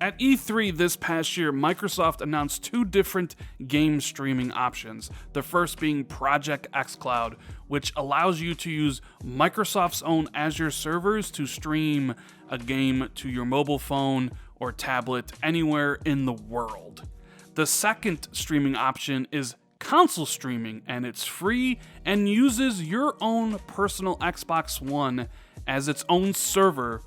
At E3 this past year, Microsoft announced two different game streaming options. The first being Project xCloud, which allows you to use Microsoft's own Azure servers to stream a game to your mobile phone or tablet anywhere in the world. The second streaming option is console streaming, and it's free and uses your own personal Xbox One as its own server.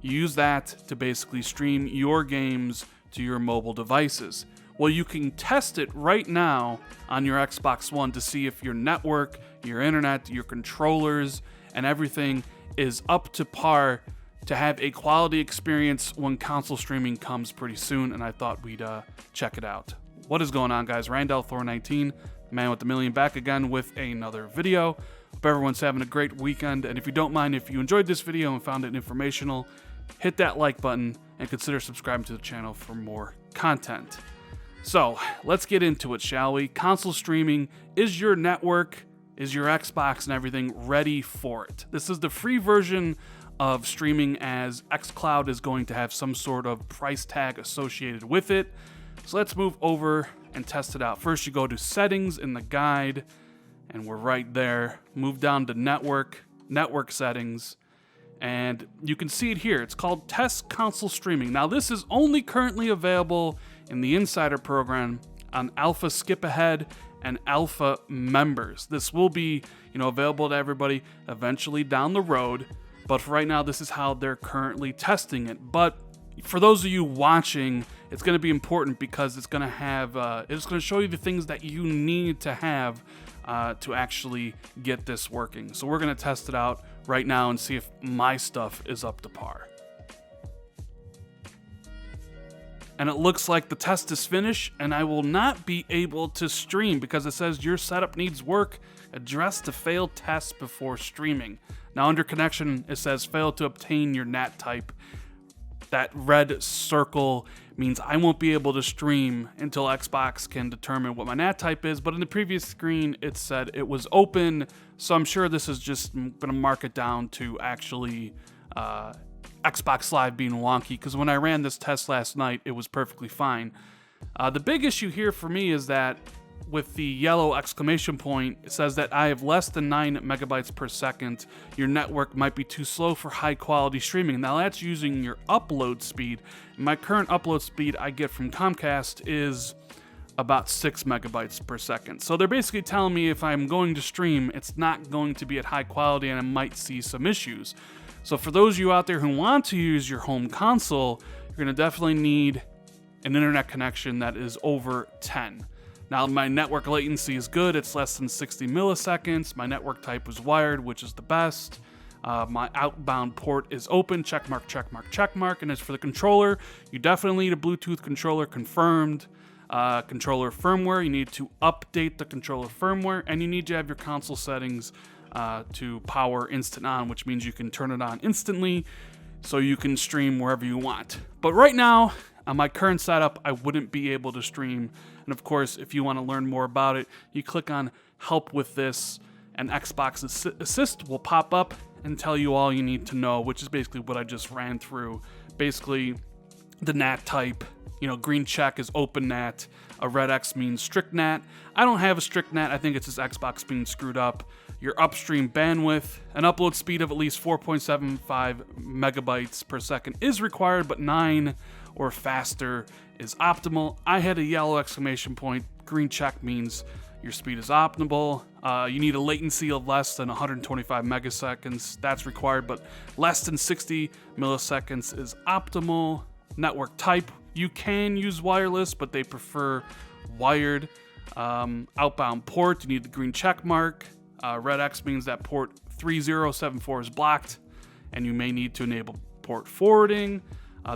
Use that to basically stream your games to your mobile devices. Well, you can test it right now on your Xbox One to see if your network, your internet, your controllers, and everything is up to par to have a quality experience when console streaming comes pretty soon, and I thought we'd check it out. What is going on, guys? Randall Thor 19, the man with the million, back again with another video. Hope everyone's having a great weekend, and if you don't mind, if you enjoyed this video and found it informational, hit that like button and consider subscribing to the channel for more content. So let's get into it, shall we? Console streaming. Is your network, is your Xbox and everything ready for it? This is the free version of streaming, as xCloud is going to have some sort of price tag associated with it. So let's move over and test it out. First, you go to settings in the guide, and we're right there. Move down to network settings, and you can see it here. It's called Test Console Streaming. Now, this is only currently available in the Insider program on Alpha Skip Ahead and Alpha members. This will be, available to everybody eventually down the road, but for right now, this is how they're currently testing it. But for those of you watching, it's going to be important because it's going to have, it's going to show you the things that you need to have to actually get this working. So we're going to test it out right now and see if my stuff is up to par. And it looks like the test is finished, and I will not be able to stream because it says your setup needs work. Address the failed test before streaming. Now under connection, it says fail to obtain your NAT type. That red circle means I won't be able to stream until Xbox can determine what my NAT type is, but in the previous screen it said it was open, so I'm sure this is just going to mark it down to actually Xbox Live being wonky, because when I ran this test last night, it was perfectly fine. The big issue here for me is that with the yellow exclamation point, it says that I have less than 9 megabytes per second. Your network might be too slow for high quality streaming. Now that's using your upload speed. My current upload speed I get from Comcast is about 6 megabytes per second. So they're basically telling me if I'm going to stream, it's not going to be at high quality and I might see some issues. So for those of you out there who want to use your home console, you're going to definitely need an internet connection that is over 10. Now, my network latency is good. It's less than 60 milliseconds. My network type was wired, which is the best. My outbound port is open. Check mark, check mark, check mark. And as for the controller, you definitely need a Bluetooth controller confirmed. Controller firmware, you need to update the controller firmware. And you need to have your console settings to power instant on, which means you can turn it on instantly so you can stream wherever you want. But right now, on my current setup, I wouldn't be able to stream. And of course, if you want to learn more about it, you click on Help with This, and Xbox Assist will pop up and tell you all you need to know, which is basically what I just ran through. Basically, the NAT type, green check is open NAT, a red X means strict NAT. I don't have a strict NAT, I think it's just Xbox being screwed up. Your upstream bandwidth, an upload speed of at least 4.75 megabytes per second is required, but 9 or faster is optimal. I had a yellow exclamation point. Green check means your speed is optimal. You need a latency of less than 125 megaseconds. That's required, but less than 60 milliseconds is optimal. Network type, you can use wireless, but they prefer wired. Outbound port, you need the green check mark. Red X means that port 3074 is blocked, and you may need to enable port forwarding.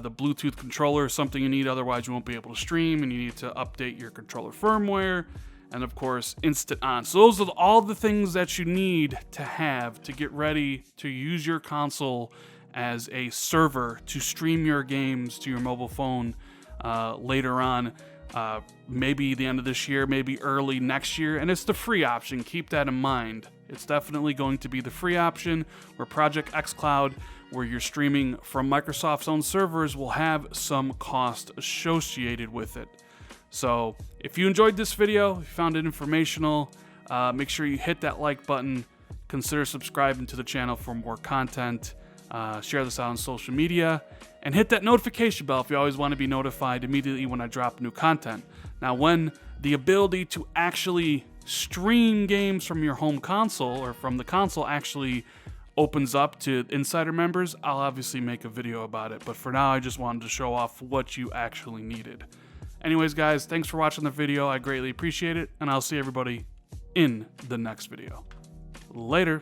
The Bluetooth controller is something you need, otherwise you won't be able to stream, and you need to update your controller firmware, and of course, instant on. So those are all the things that you need to have to get ready to use your console as a server to stream your games to your mobile phone later on. Maybe the end of this year, maybe early next year, and it's the free option. Keep that in mind. It's definitely going to be the free option, where Project xCloud where you're streaming from Microsoft's own servers will have some cost associated with it. So if you enjoyed this video, if you found it informational, make sure you hit that like button, consider subscribing to the channel for more content, share this out on social media, and hit that notification bell if you always want to be notified immediately when I drop new content. Now, when the ability to actually stream games from your home console or from the console actually opens up to insider members, I'll obviously make a video about it. But for now, I just wanted to show off what you actually needed. Anyways, guys, thanks for watching the video. I greatly appreciate it, and I'll see everybody in the next video. Later.